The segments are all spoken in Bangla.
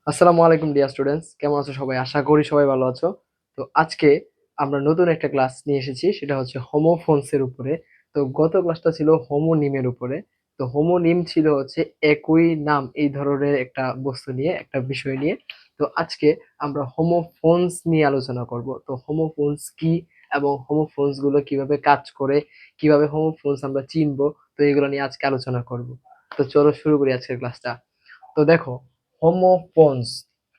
আসসালামু আলাইকুম ডিয়ার স্টুডেন্টস, কেমন আছো সবাই? আশা করি সবাই ভালো আছো। তো আজকে আমরা নতুন একটা ক্লাস নিয়ে এসেছি, সেটা হচ্ছে হোমোফোনস এর উপরে। তো গত ক্লাসটা ছিল হোমোনিমের উপরে। তো হোমোনিম ছিল হচ্ছে একই নাম এই ধরনের একটা বস্তু নিয়ে, একটা বিষয় নিয়ে। তো আজকে আমরা হোমোফোনস নিয়ে আলোচনা করব। তো হোমোফোনস কি এবং হোমোফোনস গুলো কিভাবে কাজ করে, কিভাবে হোমোফোনস আমরা চিনবো, তো এগুলো নিয়ে আজকে আলোচনা করব। তো চলো শুরু করি আজকের ক্লাসটা। তো দেখো, হোমোফোনস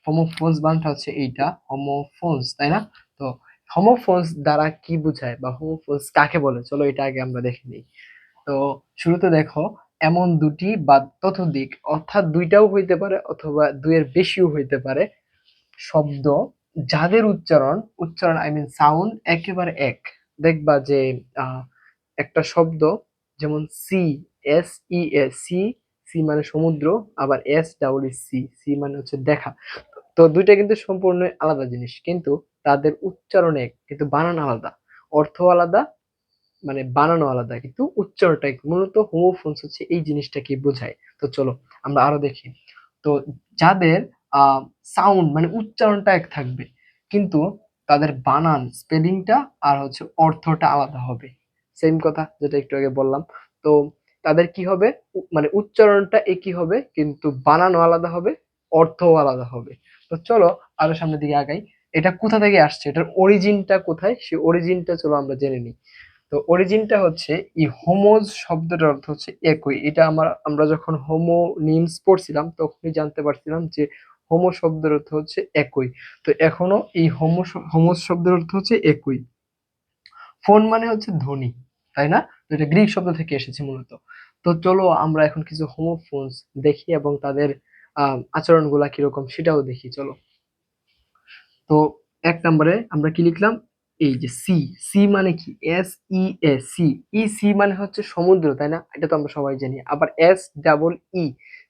হোমোফোনস বানানটা হচ্ছে এইটা, হোমোফোনস, তাই না? তো হোমোফোনস দ্বারা কি বোঝায় বা হোমোফোনস কাকে বলে, চলো এটা আগে আমরা দেখে নিই। তো শুরুতে দেখো, এমন দুটি বা ততোধিক, অর্থাৎ দুইটাও হইতে পারে অথবা দুইয়ের বেশিও হইতে পারে, শব্দ যাদের উচ্চারণ উচ্চারণ আই মিন সাউন্ড একেবারে এক। দেখবা যে আহ, একটা শব্দ, যেমন sea, S E S, sea, C মানে সমুদ্র, আবার S double E see, C মানে হচ্ছে দেখা। তো দুইটা কিন্তু সম্পূর্ণ আলাদা জিনিস, কিন্তু তাদের উচ্চারণ এক, কিন্তু বানান আলাদা, অর্থ আলাদা, মানে বানানো আলাদা, কিন্তু উচ্চারণটা এক। মূলত হোমোফোনস হচ্ছে এই জিনিসটাকে বোঝায়। তো চলো আমরা আরো দেখি। তো যাদের সাউন্ড মানে উচ্চারণটা এক থাকবে, কিন্তু তাদের বানান স্পেলিংটা আর হচ্ছে অর্থটা আলাদা হবে। সেম কথা যেটা একটু আগে বললাম। তো তাদের কি হবে, মানে উচ্চারণটা একই হবে কিন্তু বানানও আলাদা হবে, অর্থও আলাদা হবে। তো চলো আরো সামনের দিকে আগাই। এটা কোথা থেকে আসছে, এটার অরিজিনটা কোথায়, সেই অরিজিনটা চলো আমরা জেনে নিই। তো অরিজিনটা হচ্ছে, এই হোমোজ শব্দটার অর্থ হচ্ছে একই। এটা আমরা যখন হোমোনিমস পড়ছিলাম তখনই জানতে পারছিলাম যে হোমো শব্দের অর্থ হচ্ছে একই। তো এখনো এই হোমোজ শব্দের অর্থ হচ্ছে একই। ফোন মানে হচ্ছে ধ্বনি, তাই না? তো এটা গ্রিক শব্দ থেকে এসেছে মূলত। তো চলো আমরা এখন কিছু হোমোফোনস দেখি এবং তাদের আচরণগুলা কিরকম সেটাও দেখি, চলো। তো এক নম্বরে আমরা কি লিখলাম, এই যে সি, সি মানে কি, S E S, sea, E sea মানে হচ্ছে সমুদ্র, তাই না? এটা তো আমরা সবাই জানি। আবার এস ডাবল ই,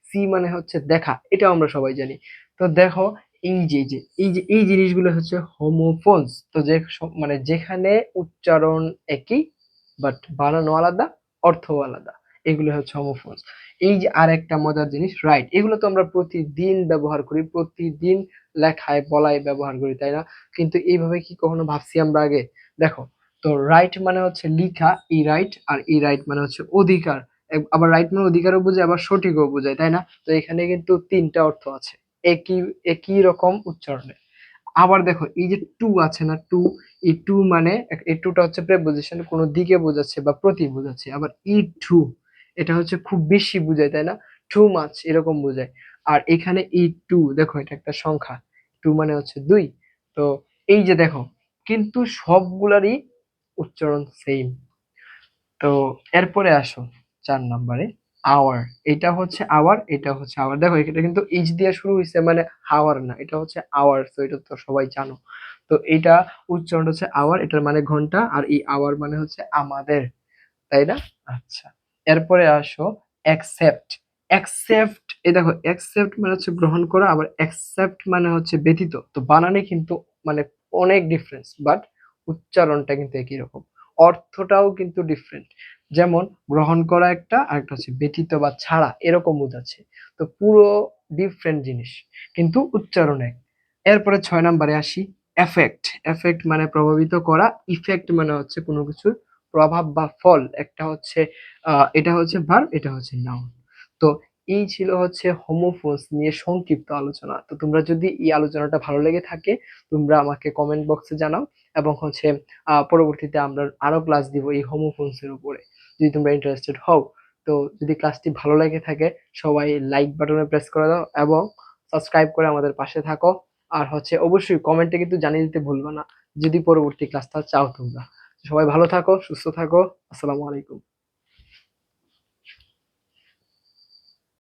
সি মানে হচ্ছে দেখা, এটাও আমরা সবাই জানি। তো দেখো, এই জিনিসগুলো হচ্ছে হোমোফোনস। তো মানে যেখানে উচ্চারণ একই বাট বানানো আলাদা, অর্থ আলাদা, এগুলো হচ্ছে হোমোফোনস। এই যে আরেকটা মজার জিনিস, রাইট, এগুলো তো আমরা প্রতিদিন ব্যবহার করি, প্রতিদিন লেখায় বলায় ব্যবহার করি, তাই না? কিন্তু এইভাবে কি কখনো ভাবছি আমরা আগে? দেখো, তো রাইট মানে হচ্ছে লিখা, ই রাইট, আর ই রাইট মানে হচ্ছে অধিকার। আবার রাইট মানে অধিকারও বোঝায়, আবার সঠিকও বোঝায়, তাই না? তো এখানে কিন্তু তিনটা অর্থ আছে, একই একই রকম উচ্চারণে। আবার দেখো, এই যে টু আছে না, টু, এই টু মানে, এই টুটা হচ্ছে প্রেপোজিশন, কোনো দিকে বোঝাচ্ছে বা প্রতি বোঝাচ্ছে। আবার ই টু, এটা হচ্ছে খুব বেশি বোঝায়, তাই না? টু মাচ এরকম বোঝায়। আর এখানে ই টু, দেখো এটা একটা সংখ্যা, টু মানে হচ্ছে দুই। তো এই যে দেখো, কিন্তু সবগুলারই উচ্চারণ সেম। তো এরপরে আসো ৪ নম্বরে, আওয়ার। এটা হচ্ছে আওয়ার, এটা হচ্ছে আওয়ার। দেখো এটা কিন্তু এইচ দিয়ে শুরু হইছে, মানে হাওয়ার না, এটা হচ্ছে আওয়ার। তো এটা তো সবাই জানো। তো এইটা উচ্চারণ হচ্ছে আওয়ার, এটার মানে ঘন্টা, আর এই আওয়ার মানে হচ্ছে আমাদের, তাই না? আচ্ছা, এরপরে আসো অ্যাকসেপ্ট। অ্যাকসেপ্ট, এই দেখো, অ্যাকসেপ্ট মানে হচ্ছে গ্রহণ করা, আবার অ্যাকসেপ্ট মানে হচ্ছে ব্যতীত। তো বানানে কিন্তু মানে অনেক ডিফারেন্স, বাট উচ্চারণটা কিন্তু একই রকম, অর্থটাও কিন্তু ডিফারেন্ট। যেমন গ্রহণ করা একটা, আর একটা হচ্ছে ব্যতীত বা ছাড়া, এরকম বোঝাচ্ছে। তো পুরো ডিফারেন্ট জিনিস, কিন্তু উচ্চারণ এক। এরপরে ৬ নম্বরে আসি, এফেক্ট। এফেক্ট মানে প্রভাবিত করা, ইফেক্ট মানে হচ্ছে কোনো কিছুর প্রভাব বা ফল। একটা হচ্ছে এটা হচ্ছে ভার্ব, এটা হচ্ছে নাউন। তো এই ছিল হচ্ছে হোমোফোনস নিয়ে সংক্ষিপ্ত আলোচনা। তো তোমরা যদি এই আলোচনাটা ভালো লেগে থাকে, তোমরা আমাকে কমেন্ট বক্সে জানাও, এবং হচ্ছে পরবর্তীতে আমরা আরো ক্লাস দিব এই হোমোফোনস এর উপরে, যদি তোমরা ইন্টারেস্টেড হও। তো যদি ক্লাসটি ভালো লেগে থাকে, সবাই লাইক বাটনে প্রেস করে দাও এবং সাবস্ক্রাইব করে আমাদের পাশে থাকো। আর হচ্ছে অবশ্যই কমেন্টে কিন্তু জানিয়ে দিতে ভুলবা না যদি পরবর্তী ক্লাসটা চাও তোমরা। সবাই ভালো থাকো, সুস্থ থাকো। আসসালামু আলাইকুম।